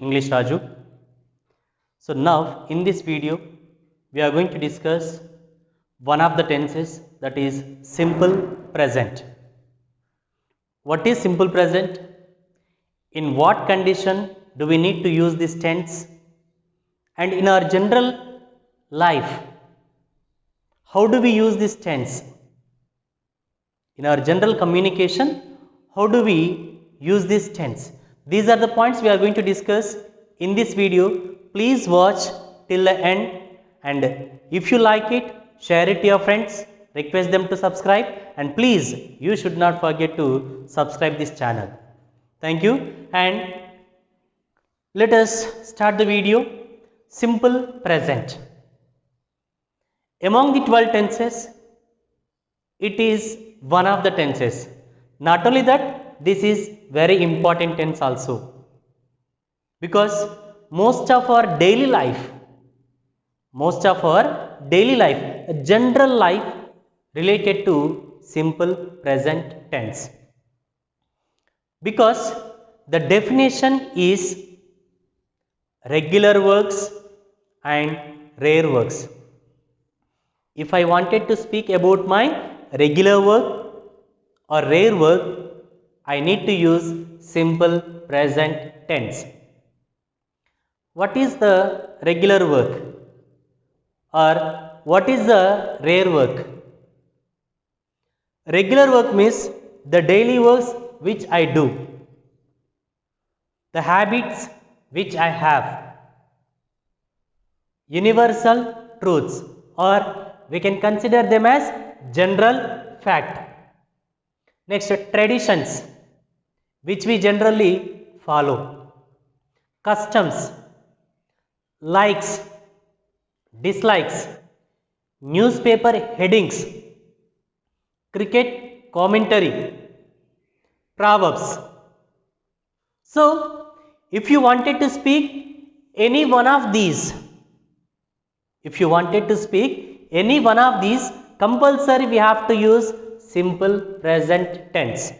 English Raju. So now in this video we are going to discuss one of the tenses, that is simple present. What is simple present? In what condition do we need to use this tense? And in our general life, how do we use this tense? In our general communication, how do we use this tense? These are the points we are going to discuss in this video. Please watch till the end, and if you like it, share it to your friends, request them to subscribe, and please, you should not forget to subscribe this channel. Thank you, and let us start the video. Simple present. Among the 12 tenses, it is one of the tenses. Not only that, this is very important tense also, because most of our daily life, general life related to simple present tense, because the definition is regular works and rare works. If I wanted to speak about my regular work or rare work, I need to use simple present tense. What is the regular work or what is the rare work? Regular work means the daily works which I do, the habits which I have, universal truths, or we can consider them as general fact. Next, traditions which we generally follow, customs, likes, dislikes, newspaper headings, cricket commentary, proverbs. So, if you wanted to speak any one of these, compulsory we have to use simple present tense.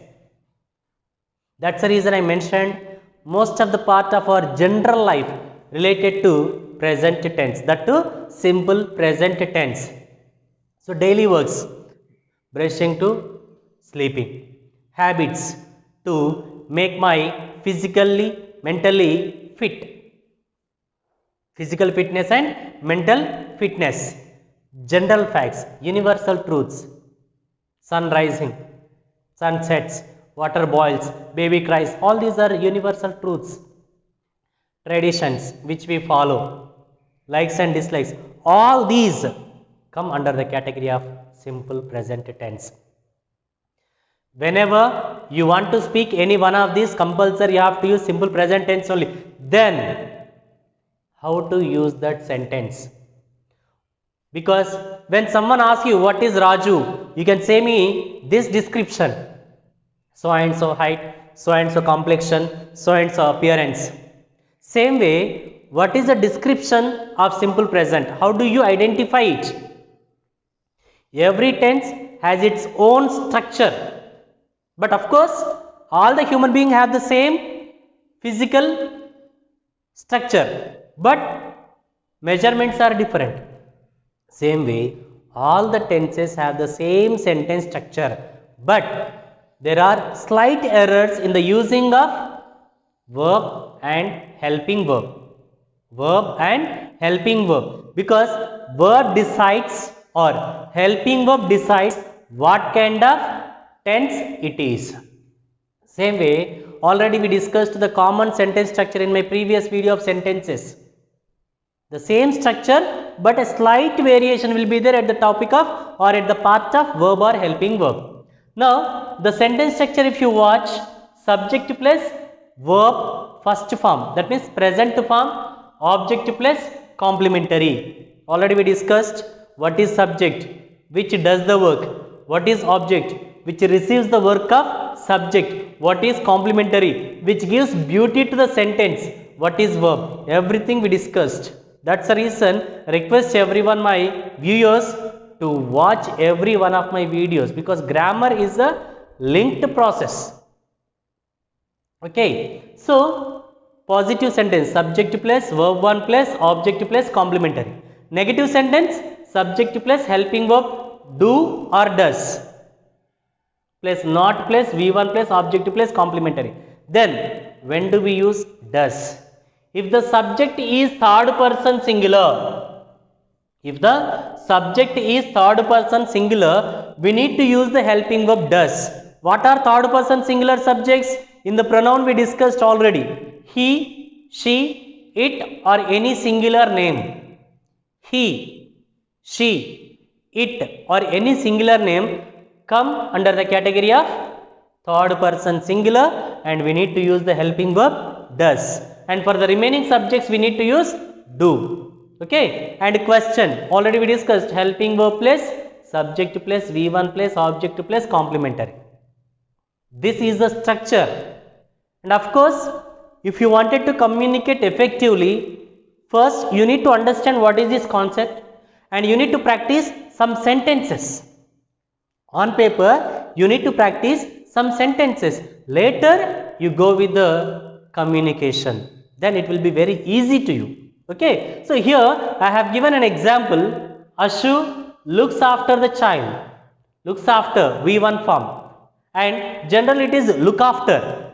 That's the reason I mentioned most of the part of our general life related to present tense, that too simple present tense. So daily works, brushing to sleeping, habits to make my physically, mentally fit, physical fitness and mental fitness, general facts, universal truths, sun rising, sun sets, water boils, baby cries, all these are universal truths. Traditions which we follow, likes and dislikes, all these come under the category of simple present tense. Whenever you want to speak any one of these, compulsory you have to use simple present tense only. Then how to use that sentence? Because when someone asks you what is Raju, you can say me this description, so and so height, so and so complexion, so and so appearance. Same way, what is the description of simple present? How do you identify it? Every tense has its own structure, but of course all the human beings have the same physical structure, but measurements are different. Same way, all the tenses have the same sentence structure, but there are slight errors in the using of verb and helping verb. Because verb decides or helping verb decides what kind of tense it is. Same way, already we discussed the common sentence structure in my previous video of sentences. The same structure, but a slight variation will be there at the topic of or at the part of verb or helping verb. Now, the sentence structure, if you watch, subject plus verb first form, that means present form, object plus complementary. Already we discussed what is subject, which does the work, what is object, which receives the work of subject, what is complementary, which gives beauty to the sentence, what is verb. Everything we discussed. That's the reason I request everyone, my viewers, to watch every one of my videos, because grammar is a linked process. Okay, so positive sentence, subject plus verb 1 plus object plus complementary. Negative sentence, subject plus helping verb do or does plus not plus V1 plus object plus complementary. Then when do we use does? If the subject is third person singular, if the subject is third person singular, we need to use the helping verb does. What are third person singular subjects? In the pronoun we discussed already. He, she, it or any singular name. He, she, it or any singular name come under the category of third person singular, and we need to use the helping verb does. And for the remaining subjects we need to use do. Okay, and question, already we discussed helping verb plus subject plus V1 plus object plus complementary. This is the structure. And of course, if you wanted to communicate effectively, first you need to understand what is this concept, and you need to practice some sentences. On paper, you need to practice some sentences. Later, you go with the communication. Then it will be very easy to you. Okay, so here I have given an example. Ashu looks after the child. Looks after, V1 form. And generally it is look after.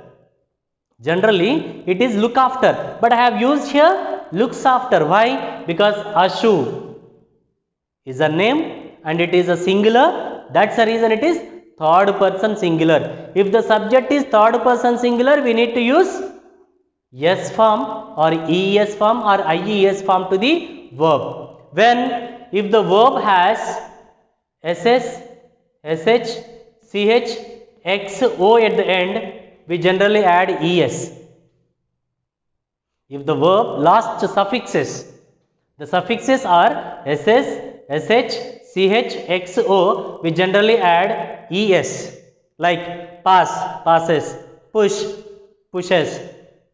Generally it is look after. But I have used here looks after. Why? Because Ashu is a name and it is a singular. That's the reason it is third person singular. If the subject is third person singular, we need to use S form or ES form or IES form to the verb. When if the verb has SS, SH, CH, XO at the end, we generally add ES. If the verb last suffixes, the suffixes are SS, SH, CH, XO, we generally add ES. Like pass, passes, push, pushes,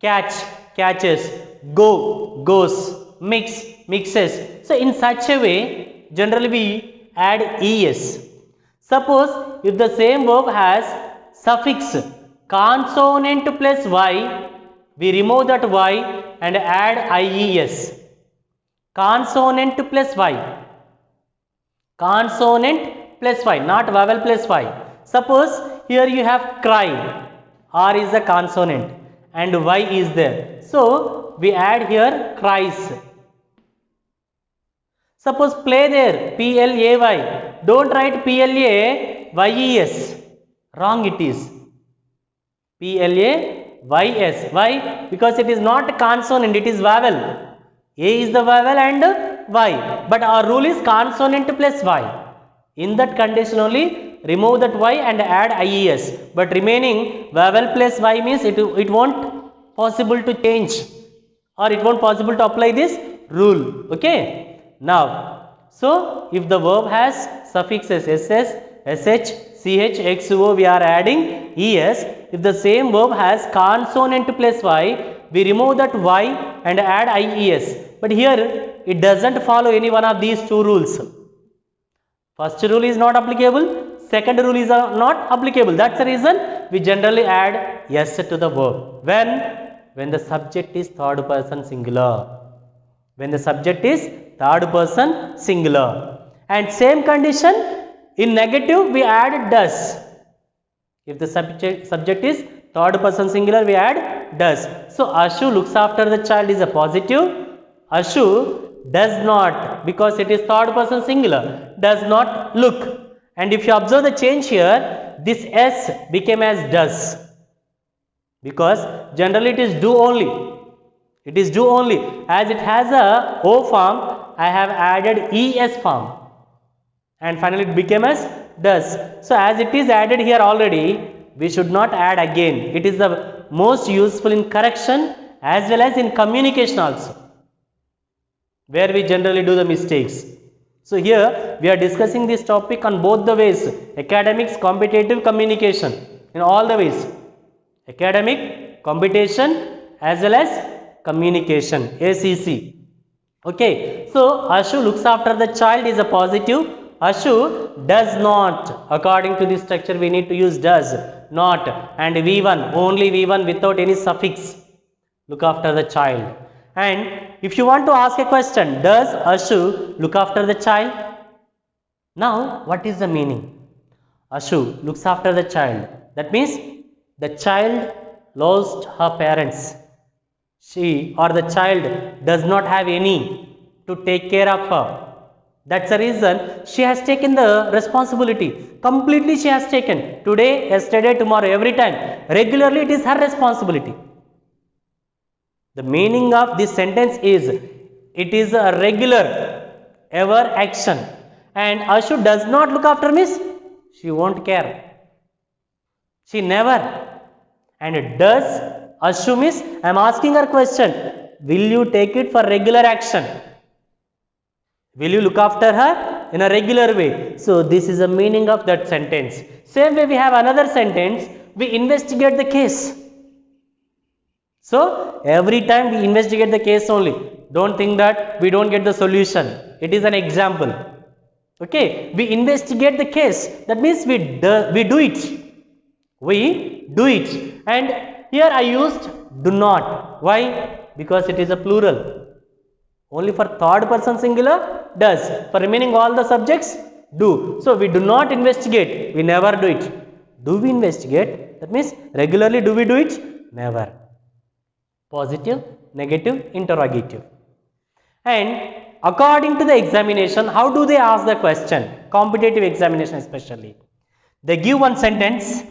catch, catches, go, goes, mix, mixes. So in such a way, generally we add ES. Suppose if the same verb has suffix consonant plus Y, we remove that Y and add IES. Consonant plus Y. Consonant plus Y, not vowel plus Y. Suppose here you have cry, R is the consonant and Y is there. So we add here cries. Suppose play there, PLAY. Don't write PLAYES. Wrong it is. PLAYS. Why? Because it is not consonant, it is vowel. A is the vowel and Y. But our rule is consonant plus Y. In that condition only, remove that Y and add IES. But remaining vowel plus Y means it won't possible to change, or it won't possible to apply this rule. Okay. Now, so if the verb has suffixes SS, SH, CH, XO, we are adding ES. If the same verb has consonant plus Y, we remove that Y and add IES. But here it doesn't follow any one of these two rules. First rule is not applicable, second rule is not applicable. That's the reason we generally add S to the verb. When the subject is third person singular. When the subject is third person singular. And same condition, in negative we add does. If the subject is third person singular, we add does. So Ashu looks after the child is a positive. Ashu does not, because it is third person singular, does not look. And if you observe the change here, this S became as does. Because generally it is do only. It is do only. As it has a O form, I have added ES form. And finally it became as does. So as it is added here already, we should not add again. It is the most useful in correction as well as in communication also, where we generally do the mistakes. So here we are discussing this topic on both the ways, academics, competitive, communication, in all the ways. Academic, competition as well as communication, ACC. Okay, so Ashu looks after the child is a positive. Ashu does not. According to this structure, we need to use does, not, and V1, only V1 without any suffix. look after the child. And if you want to ask a question, does Ashu look after the child? Now, what is the meaning? Ashu looks after the child. That means the child lost her parents. She or the child does not have any to take care of her. That's the reason she has taken the responsibility. Completely she has taken. Today, yesterday, tomorrow, every time. Regularly it is her responsibility. The meaning of this sentence is, it is a regular, ever action. And Ashu does not look after Miss. She won't care. She never. And does Ashu Miss? I am asking her question. Will you take it for regular action? Will you look after her in a regular way? So this is the meaning of that sentence. Same way we have another sentence. We investigate the case. So every time we investigate the case only. Don't think that we don't get the solution. It is an example. Okay. We investigate the case. That means we do it. We do it. And here I used do not. Why? Because it is a plural. Only for third person singular, does. For remaining all the subjects, do. So we do not investigate. We never do it. Do we investigate? That means regularly do we do it? Never. Positive, negative, interrogative. And according to the examination, how do they ask the question? Competitive examination especially. They give one sentence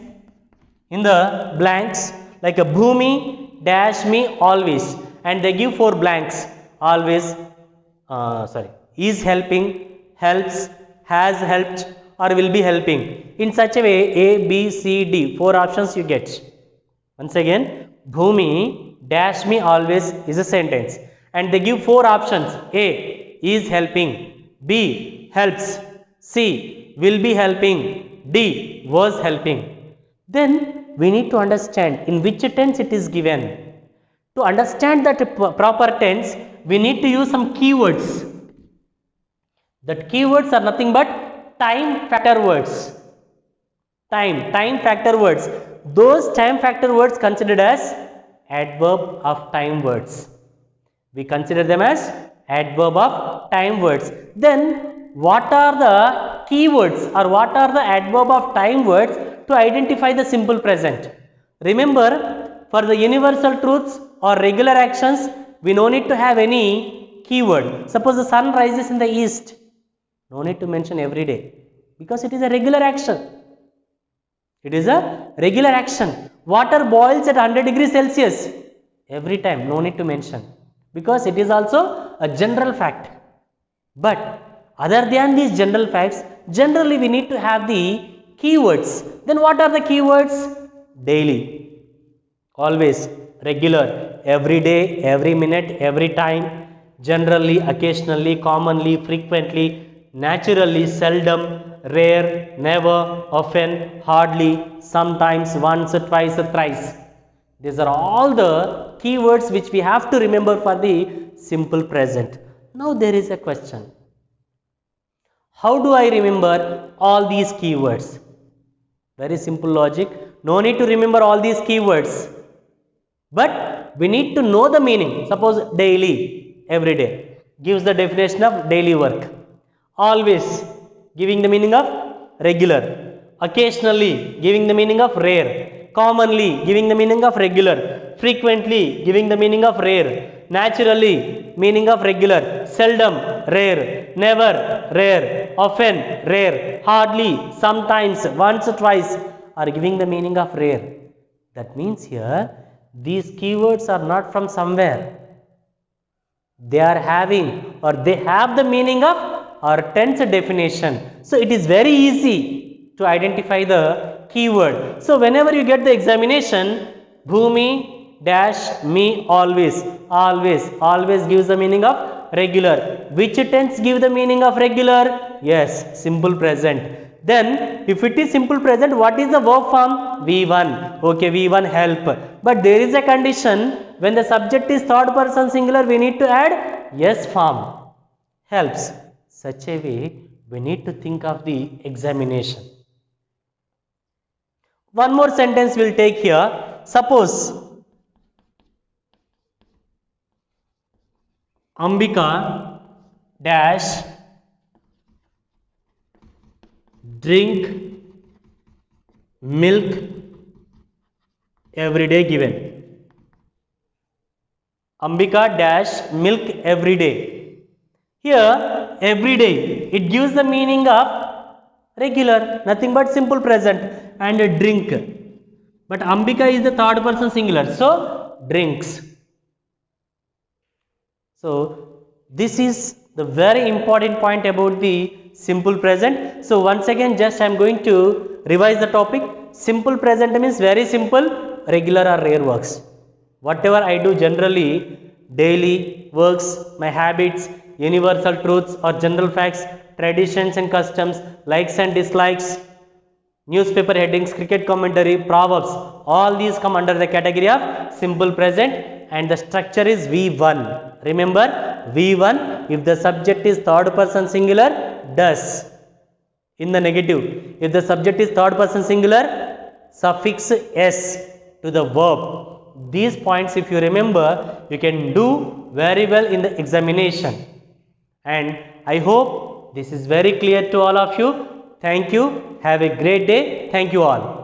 in the blanks like a Bhumi dash me always, and they give 4 blanks. Always, is helping, helps, has helped, or will be helping. In such a way, A, B, C, D, 4 options you get. Once again, Bhumi dash me always is a sentence. And they give 4 options. A, is helping. B, helps. C, will be helping. D, was helping. Then we need to understand in which tense it is given. To understand that proper tense, we need to use some keywords. That keywords are nothing but time factor words. Time factor words. Those time factor words considered as adverb of time words. We consider them as adverb of time words. Then what are the keywords or what are the adverb of time words to identify the simple present? Remember, for the universal truths or regular actions, we no need to have any keyword. Suppose the sun rises in the east. No need to mention every day because it is a regular action. It is a regular action. Water boils at 100 degrees Celsius. Every time, no need to mention because it is also a general fact. But other than these general facts, generally we need to have the keywords. Then what are the keywords? Daily, always, regular, every day, every minute, every time, generally, occasionally, commonly, frequently, naturally, seldom, rare, never, often, hardly, sometimes, once, twice, thrice. These are all the keywords which we have to remember for the simple present. Now there is a question. How do I remember all these keywords? Very simple logic. No need to remember all these keywords. But we need to know the meaning. Suppose daily, every day, gives the definition of daily work. Always, giving the meaning of regular. Occasionally, giving the meaning of rare. Commonly, giving the meaning of regular. Frequently, giving the meaning of rare. Naturally, meaning of regular. Seldom, rare. Never, rare. Often, rare. Hardly, sometimes, once, twice are giving the meaning of rare. That means here, these keywords are not from somewhere. They are having or they have the meaning of our tense definition. So it is very easy to identify the keyword. So whenever you get the examination, Bhumi dash me always, always gives the meaning of regular. Which tense give the meaning of regular? Yes, simple present. Then if it is simple present, what is the verb form? V1. Okay, V1 help. But there is a condition. When the subject is third person singular, we need to add yes form. Helps. Such a way, we need to think of the examination. One more sentence we'll take here. Suppose Ambika dash drink milk every day given. Ambika dash milk every day. Here every day it gives the meaning of regular, nothing but simple present, and a drink. But Ambika is the third person singular, so drinks. So this is the very important point about the simple present. So once again just I am going to revise the topic. Simple present means very simple, regular or rare works. Whatever I do generally, daily works, my habits, universal truths or general facts, traditions and customs, likes and dislikes, newspaper headings, cricket commentary, proverbs, all these come under the category of simple present, and the structure is V1. Remember V1, if the subject is third person singular, does. In the negative, if the subject is third person singular, suffix s to the verb. These points if you remember, you can do very well in the examination. And I hope this is very clear to all of you. Thank you. Have a great day. Thank you all.